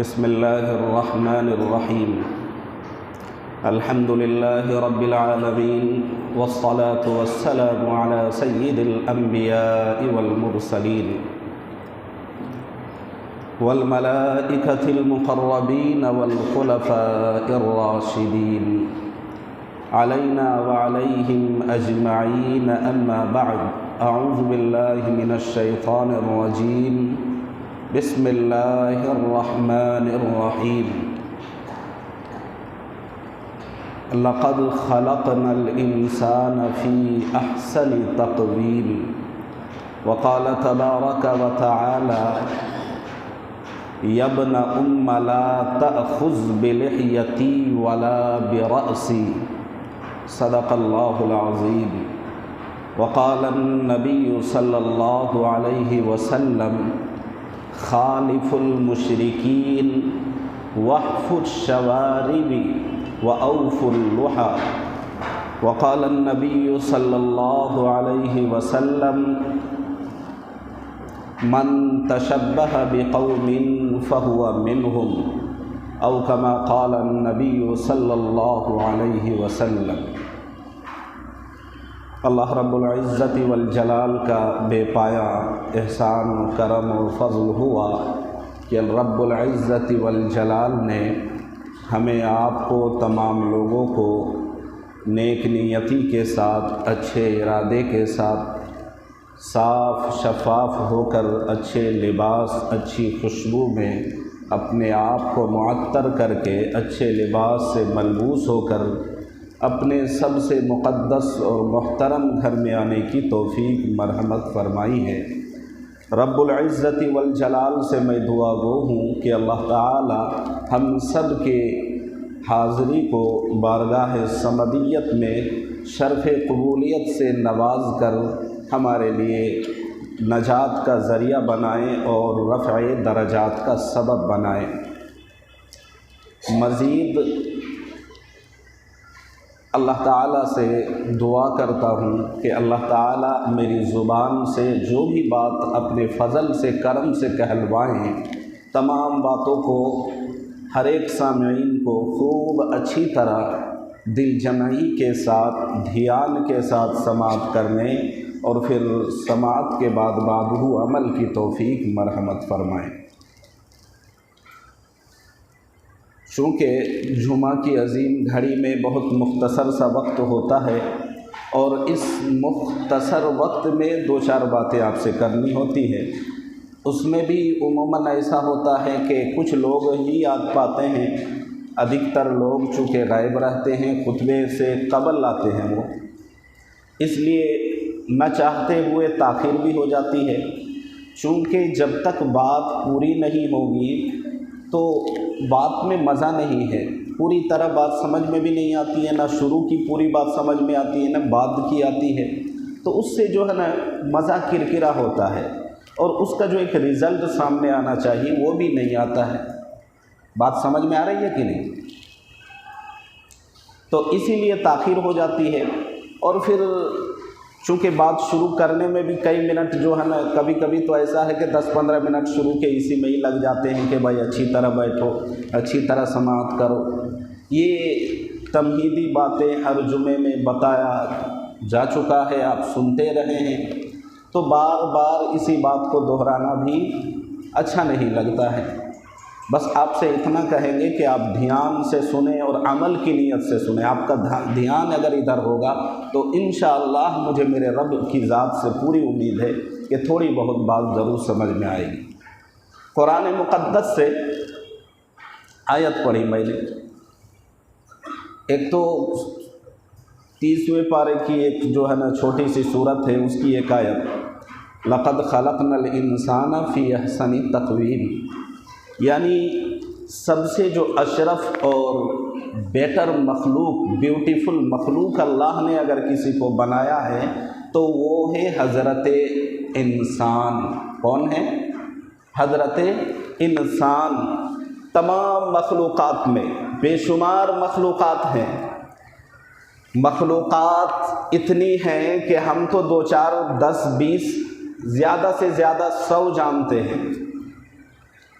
بسم الله الرحمن الرحيم. الحمد لله رب العالمين، والصلاة والسلام على سيد الأنبياء والمرسلين والملائكة المقربين والخلفاء الراشدين علينا وعليهم أجمعين. أما بعد، أعوذ بالله من الشيطان الرجيم. بسم الله الرحمن الرحيم. لقد خلقنا الإنسان في أحسن تقويم. وقال تبارك وتعالى: يا ابن لا تأخذ بلحيتي ولا برأسي. صدق الله العظيم. وقال النبي صلى الله عليه وسلم: خالف المشركين واحفظ الشوارب وأوفوا اللحى. وقال النبي صلى الله عليه وسلم: من تشبه بقوم فهو منهم، أو كما قال النبي صلى الله عليه وسلم. اللہ رب العزت والجلال کا بے پایا احسان و کرم و فضل ہوا کہ رب العزت والجلال نے ہمیں آپ کو تمام لوگوں کو نیک نیتی کے ساتھ، اچھے ارادے کے ساتھ، صاف شفاف ہو کر اچھے لباس، اچھی خوشبو میں اپنے آپ کو معطر کر کے اچھے لباس سے ملبوس ہو کر اپنے سب سے مقدس اور محترم گھر میں آنے کی توفیق مرحمت فرمائی ہے۔ رب العزت والجلال سے میں دعا گو ہوں کہ اللہ تعالی ہم سب کے حاضری کو بارگاہ صمدیت میں شرف قبولیت سے نواز کر ہمارے لیے نجات کا ذریعہ بنائیں اور رفع درجات کا سبب بنائیں۔ مزید اللہ تعالیٰ سے دعا کرتا ہوں کہ اللہ تعالیٰ میری زبان سے جو بھی بات اپنے فضل سے، کرم سے کہلوائیں، تمام باتوں کو ہر ایک سامعین کو خوب اچھی طرح دل جمعی کے ساتھ، دھیان کے ساتھ سماعت کرنے اور پھر سماعت کے بعد عمل کی توفیق مرحمت فرمائیں۔ چونکہ جمعہ کی عظیم گھڑی میں بہت مختصر سا وقت ہوتا ہے اور اس مختصر وقت میں دو چار باتیں آپ سے کرنی ہوتی ہیں، اس میں بھی عموماً ایسا ہوتا ہے کہ کچھ لوگ ہی یاد پاتے ہیں، ادھکتر لوگ چونکہ غائب رہتے ہیں، خطبے سے قبل آتے ہیں وہ، اس لیے نہ چاہتے ہوئے تاخیر بھی ہو جاتی ہے۔ چونکہ جب تک بات پوری نہیں ہوگی تو بات میں مزہ نہیں ہے، پوری طرح بات سمجھ میں بھی نہیں آتی ہے، نہ شروع کی پوری بات سمجھ میں آتی ہے، نہ بعد کی آتی ہے، تو اس سے جو ہے نا مزہ کرکرا ہوتا ہے اور اس کا جو ایک رزلٹ سامنے آنا چاہیے وہ بھی نہیں آتا ہے۔ بات سمجھ میں آ رہی ہے کہ نہیں؟ تو اسی لیے تاخیر ہو جاتی ہے، اور پھر چونکہ بات شروع کرنے میں بھی کئی منٹ جو ہے نا، کبھی کبھی تو ایسا ہے کہ 10-15 منٹ شروع کے اسی میں ہی لگ جاتے ہیں کہ بھائی اچھی طرح بیٹھو، اچھی طرح سماعت کرو۔ یہ تمہیدی باتیں ہر جمعے میں بتایا جا چکا ہے، آپ سنتے رہے ہیں، تو بار بار اسی بات کو دہرانا بھی اچھا نہیں لگتا ہے۔ بس آپ سے اتنا کہیں گے کہ آپ دھیان سے سنیں اور عمل کی نیت سے سنیں۔ آپ کا دھیان اگر ادھر ہوگا تو انشاءاللہ مجھے میرے رب کی ذات سے پوری امید ہے کہ تھوڑی بہت بات ضرور سمجھ میں آئے گی۔ قرآن مقدس سے آیت پڑھی میں نے، ایک تو 30ویں پارے کی ایک جو ہے نا چھوٹی سی سورت ہے، اس کی ایک آیت، لقد خلقنا الانسان فی احسن تقویم، یعنی سب سے جو اشرف اور بیٹر مخلوق، بیوٹیفل مخلوق اللہ نے اگر کسی کو بنایا ہے تو وہ ہے حضرت انسان۔ کون ہے؟ حضرت انسان۔ تمام مخلوقات میں بے شمار مخلوقات ہیں، مخلوقات اتنی ہیں کہ ہم تو 2 4 10 20 زیادہ سے زیادہ 100 جانتے ہیں،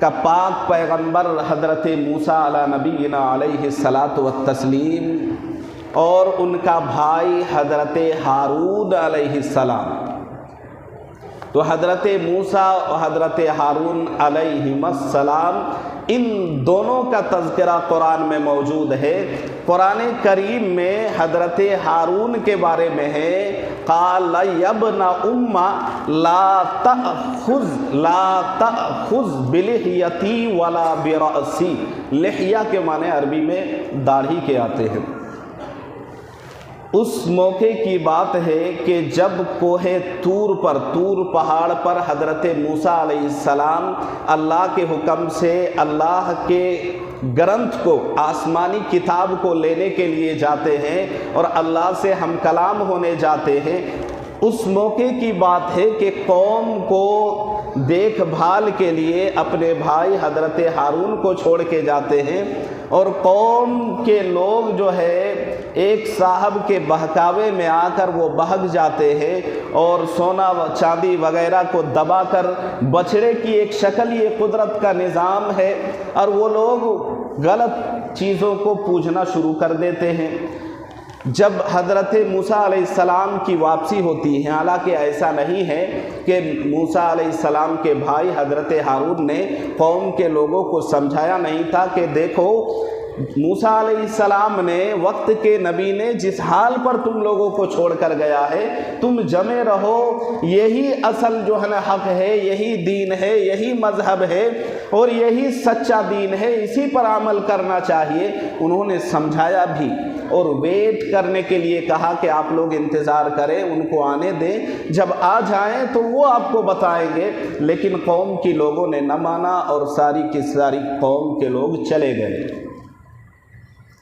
کا پاک پیغمبر حضرت موسیٰ علی نبینا علیہ الصلاۃ والتسلیم اور ان کا بھائی حضرت ہارون علیہ السلام، تو حضرت موسیٰ اور حضرت ہارون علیہم السلام ان دونوں کا تذکرہ قرآن میں موجود ہے۔ قرآن کریم میں حضرت ہارون کے بارے میں ہے قال یا ابن ام لا تأخذ بلحیتی ولا برأسی، لحیہ کے معنی عربی میں داڑھی کے آتے ہیں۔ اس موقع کی بات ہے کہ جب کوہ طور پہاڑ پر حضرت موسیٰ علیہ السلام اللہ کے حکم سے اللہ کے گرنتھ کو، آسمانی کتاب کو لینے کے لیے جاتے ہیں اور اللہ سے ہم کلام ہونے جاتے ہیں، اس موقع کی بات ہے کہ قوم کو دیکھ بھال کے لیے اپنے بھائی حضرت ہارون کو چھوڑ کے جاتے ہیں، اور قوم کے لوگ جو ہے ایک صاحب کے بہکاوے میں آ کر وہ بہک جاتے ہیں اور سونا چاندی وغیرہ کو دبا کر بچڑے کی ایک شکل، یہ قدرت کا نظام ہے، اور وہ لوگ غلط چیزوں کو پوجنا شروع کر دیتے ہیں۔ جب حضرت موسیٰ علیہ السلام کی واپسی ہوتی ہے، حالانکہ ایسا نہیں ہے کہ موسیٰ علیہ السلام کے بھائی حضرت ہارون نے قوم کے لوگوں کو سمجھایا نہیں تھا کہ دیکھو موسیٰ علیہ السلام نے، وقت کے نبی نے جس حال پر تم لوگوں کو چھوڑ کر گیا ہے تم جمے رہو، یہی اصل جو ہے نا حق ہے، یہی دین ہے، یہی مذہب ہے اور یہی سچا دین ہے، اسی پر عمل کرنا چاہیے۔ انہوں نے سمجھایا بھی اور ویٹ کرنے کے لیے کہا کہ آپ لوگ انتظار کریں، ان کو آنے دیں، جب آ جائیں تو وہ آپ کو بتائیں گے، لیکن قوم کی لوگوں نے نہ مانا اور ساری کی ساری قوم کے لوگ چلے گئے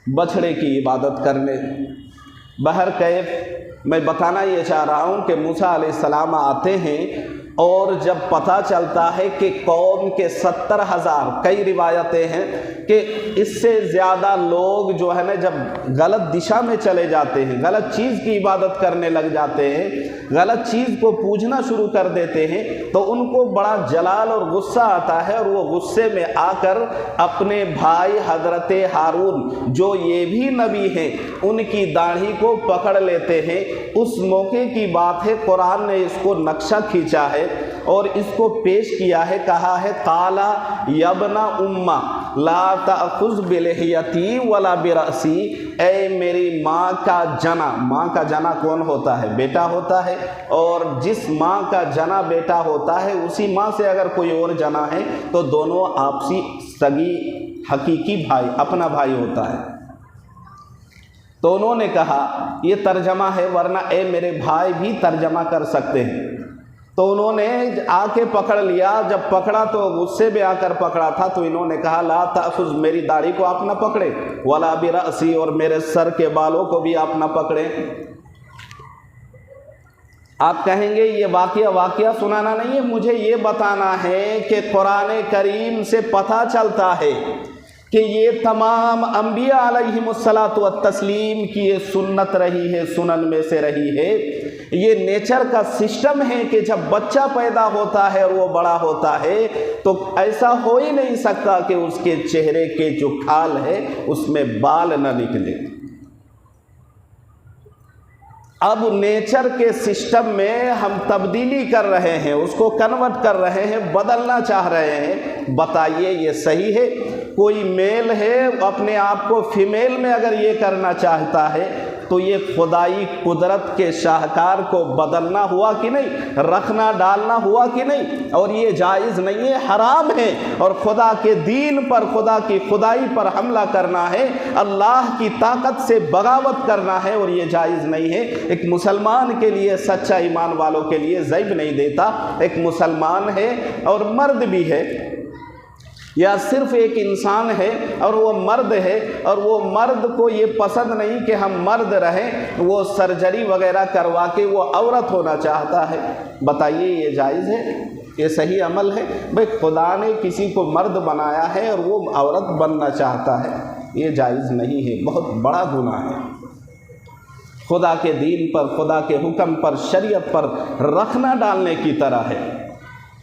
بچھڑے کی عبادت کرنے۔ بہرکیف میں بتانا یہ چاہ رہا ہوں کہ موسیٰ علیہ السلام آتے ہیں اور جب پتہ چلتا ہے کہ قوم کے 70,000، کئی روایتیں ہیں کہ اس سے زیادہ لوگ جو ہے نا جب غلط دشا میں چلے جاتے ہیں، غلط چیز کی عبادت کرنے لگ جاتے ہیں، غلط چیز کو پوجنا شروع کر دیتے ہیں، تو ان کو بڑا جلال اور غصہ آتا ہے اور وہ غصے میں آ کر اپنے بھائی حضرت ہارون جو یہ بھی نبی ہیں ان کی داڑھی کو پکڑ لیتے ہیں۔ اس موقع کی بات ہے، قرآن نے اس کو نقشہ کھینچا ہے اور اس کو پیش کیا ہے، کہا ہے قال یا ابن ام لا تأخذ بلحیتی ولا برأسی، اے میری ماں کا جنا۔ ماں کا جنا کون ہوتا ہے؟ بیٹا ہوتا ہے، اور جس ماں کا جنا بیٹا ہوتا ہے اسی ماں سے اگر کوئی اور جنا ہے تو دونوں آپسی سگی حقیقی بھائی، اپنا بھائی ہوتا ہے۔ تو انہوں نے کہا، یہ ترجمہ ہے ورنہ اے میرے بھائی بھی ترجمہ کر سکتے ہیں، تو انہوں نے آ کے پکڑ لیا، جب پکڑا تو غصے میں آ کر پکڑا تھا، تو انہوں نے کہا لا تأخذ، میری داڑھی کو آپ نہ پکڑے، ولا برأسی، اور میرے سر کے بالوں کو بھی آپ نہ پکڑیں۔ آپ کہیں گے یہ واقعہ سنانا نہیں ہے، مجھے یہ بتانا ہے کہ قرآن کریم سے پتہ چلتا ہے کہ یہ تمام انبیاء علیہم الصلاۃ والتسلیم کی یہ سنت رہی ہے، سنن میں سے رہی ہے، یہ نیچر کا سسٹم ہے کہ جب بچہ پیدا ہوتا ہے اور وہ بڑا ہوتا ہے تو ایسا ہو ہی نہیں سکتا کہ اس کے چہرے کے جو کھال ہے اس میں بال نہ نکلے۔ اب نیچر کے سسٹم میں ہم تبدیلی کر رہے ہیں، اس کو کنورٹ کر رہے ہیں، بدلنا چاہ رہے ہیں۔ بتائیے یہ صحیح ہے؟ کوئی میل ہے اپنے آپ کو فیمیل میں اگر یہ کرنا چاہتا ہے تو یہ خدائی قدرت کے شاہکار کو بدلنا ہوا کہ نہیں، رکھنا ڈالنا ہوا کہ نہیں؟ اور یہ جائز نہیں ہے، حرام ہے، اور خدا کے دین پر، خدا کی خدائی پر حملہ کرنا ہے، اللہ کی طاقت سے بغاوت کرنا ہے، اور یہ جائز نہیں ہے۔ ایک مسلمان کے لیے، سچا ایمان والوں کے لیے زیب نہیں دیتا۔ ایک مسلمان ہے اور مرد بھی ہے، یا صرف ایک انسان ہے اور وہ مرد ہے، اور وہ مرد کو یہ پسند نہیں کہ ہم مرد رہیں، وہ سرجری وغیرہ کروا کے وہ عورت ہونا چاہتا ہے، بتائیے یہ جائز ہے؟ یہ صحیح عمل ہے؟ بھئی خدا نے کسی کو مرد بنایا ہے اور وہ عورت بننا چاہتا ہے، یہ جائز نہیں ہے، بہت بڑا گناہ ہے۔ خدا کے دین پر، خدا کے حکم پر، شریعت پر رکھنا ڈالنے کی طرح ہے۔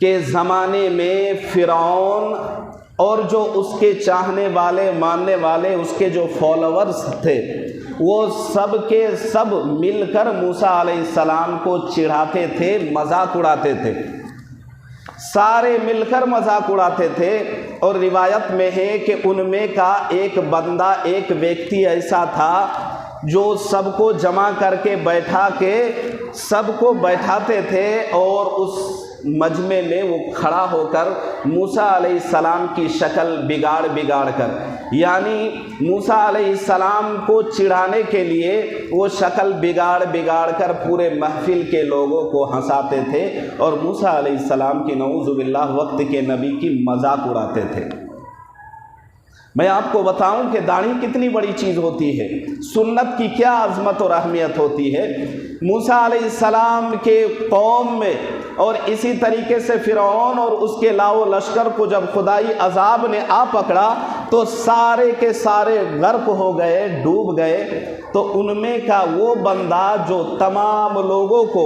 کہ زمانے میں فرعون اور جو اس کے چاہنے والے ماننے والے اس کے جو فالوورز تھے وہ سب کے سب مل کر موسیٰ علیہ السلام کو چڑھاتے تھے، مذاق اڑاتے تھے، سارے مل کر مذاق اڑاتے تھے۔ اور روایت میں ہے کہ ان میں کا ایک بندہ، ایک ویکتی ایسا تھا جو سب کو جمع کر کے بیٹھا کے سب کو بیٹھاتے تھے، اور اس مجمع میں وہ کھڑا ہو کر موسیٰ علیہ السلام کی شکل بگاڑ کر، یعنی موسیٰ علیہ السلام کو چڑھانے کے لیے وہ شکل بگاڑ کر پورے محفل کے لوگوں کو ہنساتے تھے، اور موسیٰ علیہ السلام کی نعوذ باللہ وقت کے نبی کی مذاق اڑاتے تھے۔ میں آپ کو بتاؤں کہ داڑھی کتنی بڑی چیز ہوتی ہے، سنت کی کیا عظمت اور اہمیت ہوتی ہے۔ موسیٰ علیہ السلام کے قوم میں اور اسی طریقے سے فرعون اور اس کے لاؤ لشکر کو جب خدائی عذاب نے آ پکڑا تو سارے کے سارے غرق ہو گئے، ڈوب گئے۔ تو ان میں کا وہ بندہ جو تمام لوگوں کو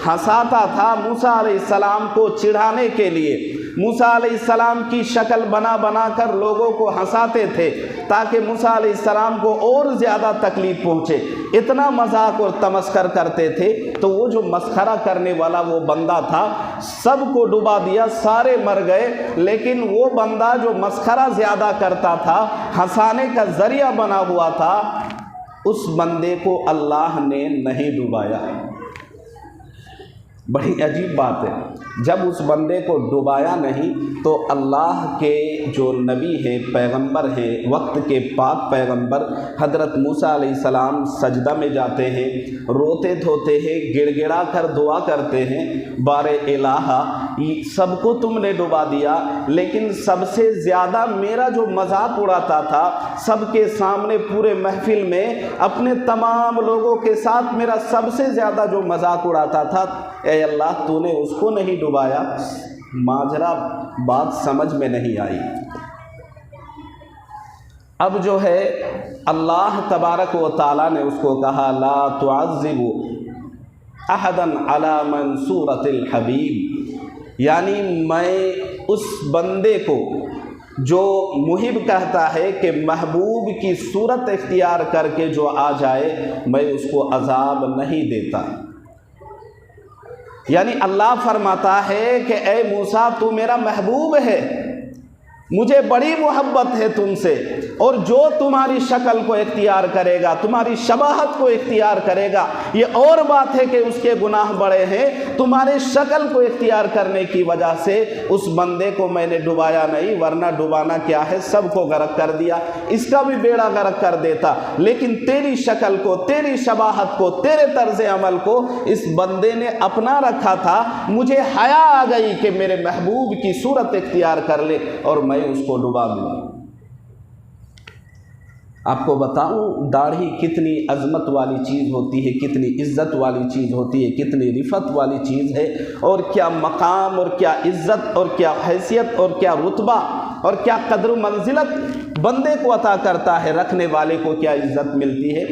ہنساتا تھا موسیٰ علیہ السلام کو چڑھانے کے لیے، موسیٰ علیہ السلام کی شکل بنا کر لوگوں کو ہنساتے تھے تاکہ موسیٰ علیہ السلام کو اور زیادہ تکلیف پہنچے، اتنا مذاق اور تمسخر کرتے تھے۔ تو وہ جو مسخرہ کرنے والا وہ بندہ تھا سب کو ڈبا دیا، سارے مر گئے، لیکن وہ بندہ جو مسخرہ زیادہ کرتا تھا، ہنسانے کا ذریعہ بنا ہوا تھا، اس بندے کو اللہ نے نہیں ڈبایا۔ بڑی عجیب بات ہے، جب اس بندے کو ڈبایا نہیں تو اللہ کے جو نبی ہیں، پیغمبر ہیں، وقت کے پاک پیغمبر حضرت موسیٰ علیہ السلام سجدہ میں جاتے ہیں، روتے دھوتے ہیں، گڑ گڑا کر دعا کرتے ہیں، بار الہ سب کو تم نے ڈبا دیا، لیکن سب سے زیادہ میرا جو مذاق اڑاتا تھا سب کے سامنے پورے محفل میں اپنے تمام لوگوں کے ساتھ میرا سب سے زیادہ جو مذاق اڑاتا تھا، اے اللہ تو نے اس کو نہیں ڈبایا۔ ماجرا بات سمجھ میں نہیں آئی۔ اب جو ہے اللہ تبارک و تعالیٰ نے اس کو کہا لا تعذبوا احدا علی منصورۃ الحبیب، یعنی میں اس بندے کو جو محب کہتا ہے کہ محبوب کی صورت اختیار کر کے جو آ جائے میں اس کو عذاب نہیں دیتا۔ یعنی اللہ فرماتا ہے کہ اے موسیٰ تو میرا محبوب ہے، مجھے بڑی محبت ہے تم سے، اور جو تمہاری شکل کو اختیار کرے گا، تمہاری شباہت کو اختیار کرے گا، یہ اور بات ہے کہ اس کے گناہ بڑے ہیں، تمہاری شکل کو اختیار کرنے کی وجہ سے اس بندے کو میں نے ڈبایا نہیں، ورنہ ڈبانا کیا ہے، سب کو غرق کر دیا، اس کا بھی بیڑا غرق کر دیتا، لیکن تیری شکل کو، تیری شباہت کو، تیرے طرز عمل کو اس بندے نے اپنا رکھا تھا، مجھے حیا آ گئی کہ میرے محبوب کی صورت اختیار کر لے اور میں اس کو ڈبا دوں۔ آپ کو بتاؤں داڑھی کتنی عظمت والی چیز ہوتی ہے، کتنی عزت والی چیز ہوتی ہے، کتنی رفعت والی چیز ہے، اور کیا مقام اور کیا عزت اور کیا حیثیت اور کیا رتبہ اور کیا قدر و منزلت بندے کو عطا کرتا ہے، رکھنے والے کو کیا عزت ملتی ہے۔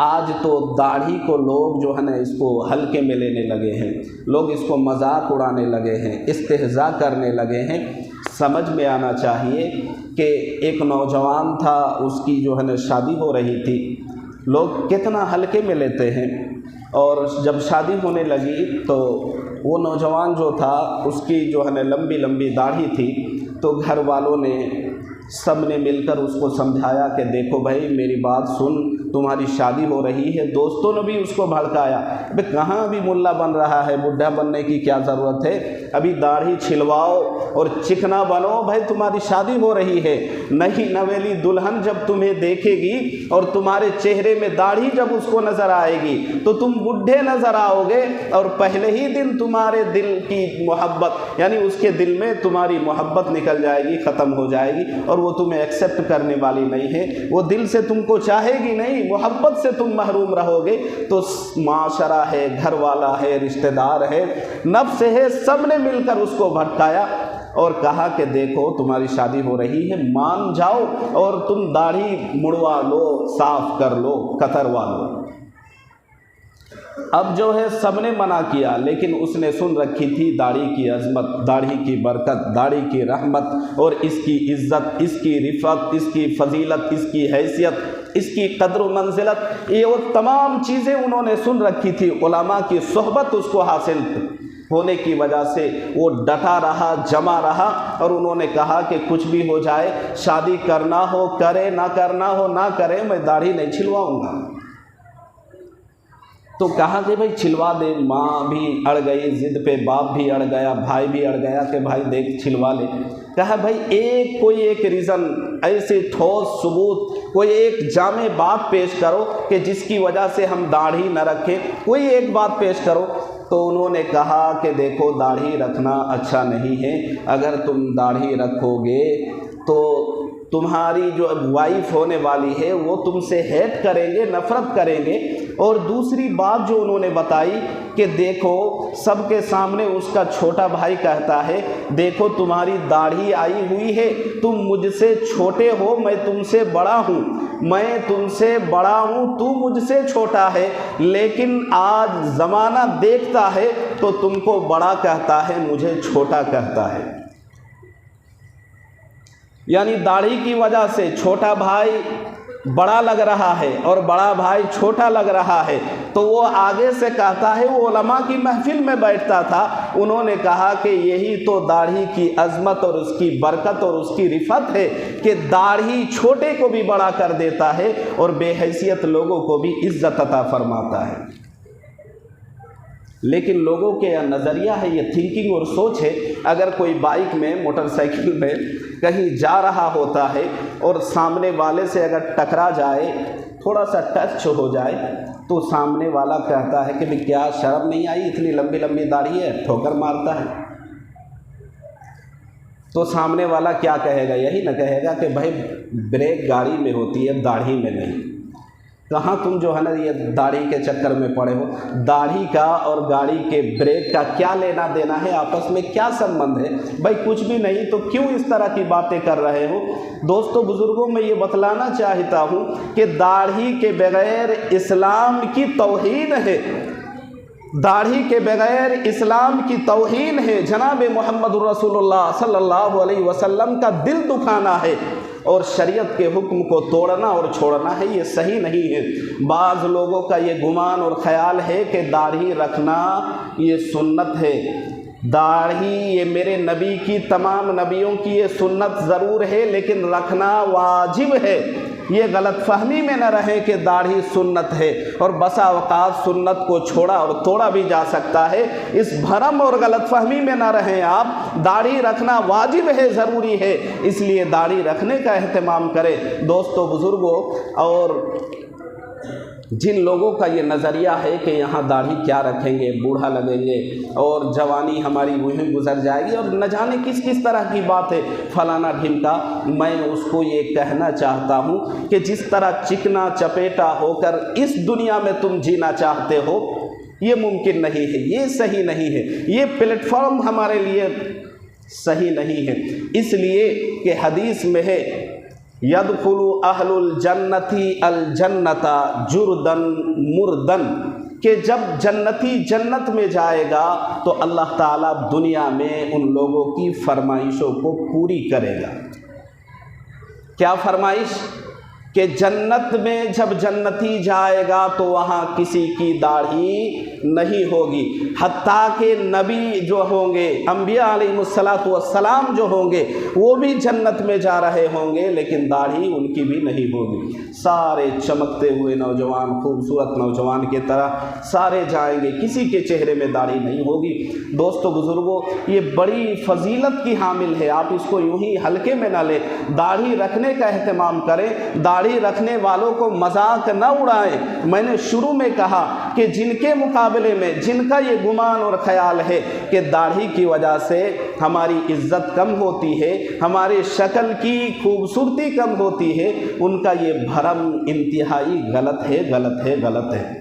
آج تو داڑھی کو لوگ جو ہے نا اس کو ہلکے میں لینے لگے ہیں، لوگ اس کو مذاق اڑانے لگے ہیں، استہزاء کرنے لگے ہیں۔ سمجھ میں آنا چاہیے کہ ایک نوجوان تھا، اس کی جو ہے نا شادی ہو رہی تھی، لوگ کتنا ہلکے میں لیتے ہیں، اور جب شادی ہونے لگی تو وہ نوجوان جو تھا اس کی جو ہے نا لمبی لمبی داڑھی تھی، تو گھر والوں نے سب نے مل کر اس کو سمجھایا کہ دیکھو بھائی میری بات سن، تمہاری شادی ہو رہی ہے۔ دوستوں نے بھی اس کو بھڑکایا، بھئی کہاں ابھی ملا بن رہا ہے، بڈھا بننے کی کیا ضرورت ہے، ابھی داڑھی چھلواؤ اور چکنا بنو، بھائی تمہاری شادی ہو رہی ہے۔ نئی نویلی دلہن جب تمہیں دیکھے گی اور تمہارے چہرے میں داڑھی جب اس کو نظر آئے گی تو تم بڈھے نظر آؤ گے، اور پہلے ہی دن تمہارے دل کی محبت، یعنی اس کے دل میں تمہاری محبت نکل جائے گی، ختم ہو جائے گی، اور وہ تمہیں ایکسیپٹ کرنے والی نہیں ہے، وہ دل سے تم کو چاہے گی نہیں، محبت سے تم محروم رہو گے۔ تو معاشرہ ہے، گھر والا ہے، رشتہ دار ہے، نفس ہے، سب نے مل کر اس کو بھٹکایا اور کہا کہ دیکھو تمہاری شادی ہو رہی ہے، مان جاؤ اور تم داڑھی مڑوا لو، صاف کر لو، کتروا لو۔ اب جو ہے سب نے منع کیا، لیکن اس نے سن رکھی تھی داڑھی کی عظمت، داڑھی کی برکت، داڑھی کی رحمت اور اس کی عزت، اس کی رفعت، اس کی فضیلت، اس کی حیثیت، اس کی قدر و منزلت، یہ وہ تمام چیزیں انہوں نے سن رکھی تھی۔ علماء کی صحبت اس کو حاصل ہونے کی وجہ سے وہ ڈٹا رہا، جمع رہا، اور انہوں نے کہا کہ کچھ بھی ہو جائے، شادی کرنا ہو کرے، نہ کرنا ہو نہ کرے، میں داڑھی نہیں چھلواؤں گا۔ تو کہا کہ بھائی چھلوا دے، ماں بھی اڑ گئی ضد پہ، باپ بھی اڑ گیا، بھائی بھی اڑ گیا کہ بھائی دیکھ چھلوا لے۔ کہا بھائی کوئی ایک ریزن، ایسے ٹھوس ثبوت، کوئی ایک جامع بات پیش کرو کہ جس کی وجہ سے ہم داڑھی نہ رکھیں، کوئی ایک بات پیش کرو۔ تو انہوں نے کہا کہ دیکھو داڑھی رکھنا اچھا نہیں ہے، اگر تم داڑھی رکھو گے تو تمہاری جو وائف ہونے والی ہے وہ تم سے ہیٹ کریں گے، نفرت کریں گے۔ اور دوسری بات جو انہوں نے بتائی کہ دیکھو سب کے سامنے اس کا چھوٹا بھائی کہتا ہے دیکھو تمہاری داڑھی آئی ہوئی ہے، تم مجھ سے چھوٹے ہو، میں تم سے بڑا ہوں، میں تم سے بڑا ہوں، تو مجھ سے چھوٹا ہے، لیکن آج زمانہ دیکھتا ہے تو تم کو بڑا کہتا ہے، مجھے چھوٹا کہتا ہے۔ یعنی داڑھی کی وجہ سے چھوٹا بھائی بڑا لگ رہا ہے اور بڑا بھائی چھوٹا لگ رہا ہے، تو وہ آگے سے کہتا ہے، وہ علماء کی محفل میں بیٹھتا تھا، انہوں نے کہا کہ یہی تو داڑھی کی عظمت اور اس کی برکت اور اس کی رفعت ہے کہ داڑھی چھوٹے کو بھی بڑا کر دیتا ہے اور بے حیثیت لوگوں کو بھی عزت عطا فرماتا ہے۔ لیکن لوگوں کے یہ نظریہ ہے، یہ تھنکنگ اور سوچ ہے، اگر کوئی بائک میں، موٹر سائیکل میں کہیں جا رہا ہوتا ہے اور سامنے والے سے اگر ٹکرا جائے، تھوڑا سا ٹچ ہو جائے، تو سامنے والا کہتا ہے کہ بھی کیا شرم نہیں آئی، اتنی لمبی لمبی داڑھی ہے، ٹھوکر مارتا ہے۔ تو سامنے والا کیا کہے گا؟ یہی نہ کہے گا کہ بھائی بریک گاڑی میں ہوتی ہے، داڑھی میں نہیں، کہاں تم جو ہے نا یہ داڑھی کے چکر میں پڑے ہو۔ داڑھی کا اور گاڑی کے بریک کا کیا لینا دینا ہے، آپس میں کیا سمبند ہے؟ بھائی کچھ بھی نہیں تو کیوں اس طرح کی باتیں کر رہے ہو؟ دوستو بزرگوں، میں یہ بتلانا چاہتا ہوں کہ داڑھی کے بغیر اسلام کی توہین ہے، داڑھی کے بغیر اسلام کی توہین ہے، جناب محمد رسول اللہ صلی اللہ علیہ وسلم کا دل دکھانا ہے، اور شریعت کے حکم کو توڑنا اور چھوڑنا ہے، یہ صحیح نہیں ہے۔ بعض لوگوں کا یہ گمان اور خیال ہے کہ داڑھی رکھنا یہ سنت ہے، داڑھی یہ میرے نبی کی، تمام نبیوں کی یہ سنت ضرور ہے لیکن رکھنا واجب ہے۔ یہ غلط فہمی میں نہ رہے کہ داڑھی سنت ہے، اور بسا اوقات سنت کو چھوڑا اور توڑا بھی جا سکتا ہے، اس بھرم اور غلط فہمی میں نہ رہیں آپ۔ داڑھی رکھنا واجب ہے، ضروری ہے، اس لیے داڑھی رکھنے کا اہتمام کریں۔ دوستو بزرگوں، اور جن لوگوں کا یہ نظریہ ہے کہ یہاں داڑھی کیا رکھیں گے، بوڑھا لگیں گے اور جوانی ہماری وہیں گزر جائے گی، اور نہ جانے کس کس طرح کی بات ہے فلانا ڈھمکا، میں اس کو یہ کہنا چاہتا ہوں کہ جس طرح چکنا چپیٹا ہو کر اس دنیا میں تم جینا چاہتے ہو، یہ ممکن نہیں ہے، یہ صحیح نہیں ہے، یہ پلیٹ فارم ہمارے لیے صحیح نہیں ہے۔ اس لیے کہ حدیث میں ہے یدخل اہل الجنتی الجنت جردن مردن، کہ جب جنتی جنت میں جائے گا تو اللہ تعالیٰ دنیا میں ان لوگوں کی فرمائشوں کو پوری کرے گا۔ کیا فرمائش؟ کہ جنت میں جب جنتی جائے گا تو وہاں کسی کی داڑھی نہیں ہوگی، حتیٰ کہ نبی جو ہوں گے، انبیاء علیہ السلام جو ہوں گے، وہ بھی جنت میں جا رہے ہوں گے لیکن داڑھی ان کی بھی نہیں ہوگی۔ سارے چمکتے ہوئے نوجوان، خوبصورت نوجوان کی طرح سارے جائیں گے، کسی کے چہرے میں داڑھی نہیں ہوگی۔ دوستو بزرگوں، یہ بڑی فضیلت کی حامل ہے، آپ اس کو یوں ہی ہلکے میں نہ لیں، داڑھی رکھنے کا اہتمام کریں، داڑھی رکھنے والوں کو مذاق نہ اڑائیں۔ میں نے شروع میں کہا کہ جن کے مقابلے میں جن کا یہ گمان اور خیال ہے کہ داڑھی کی وجہ سے ہماری عزت کم ہوتی ہے، ہماری شکل کی خوبصورتی کم ہوتی ہے، ان کا یہ بھرم انتہائی غلط ہے، غلط ہے، غلط ہے۔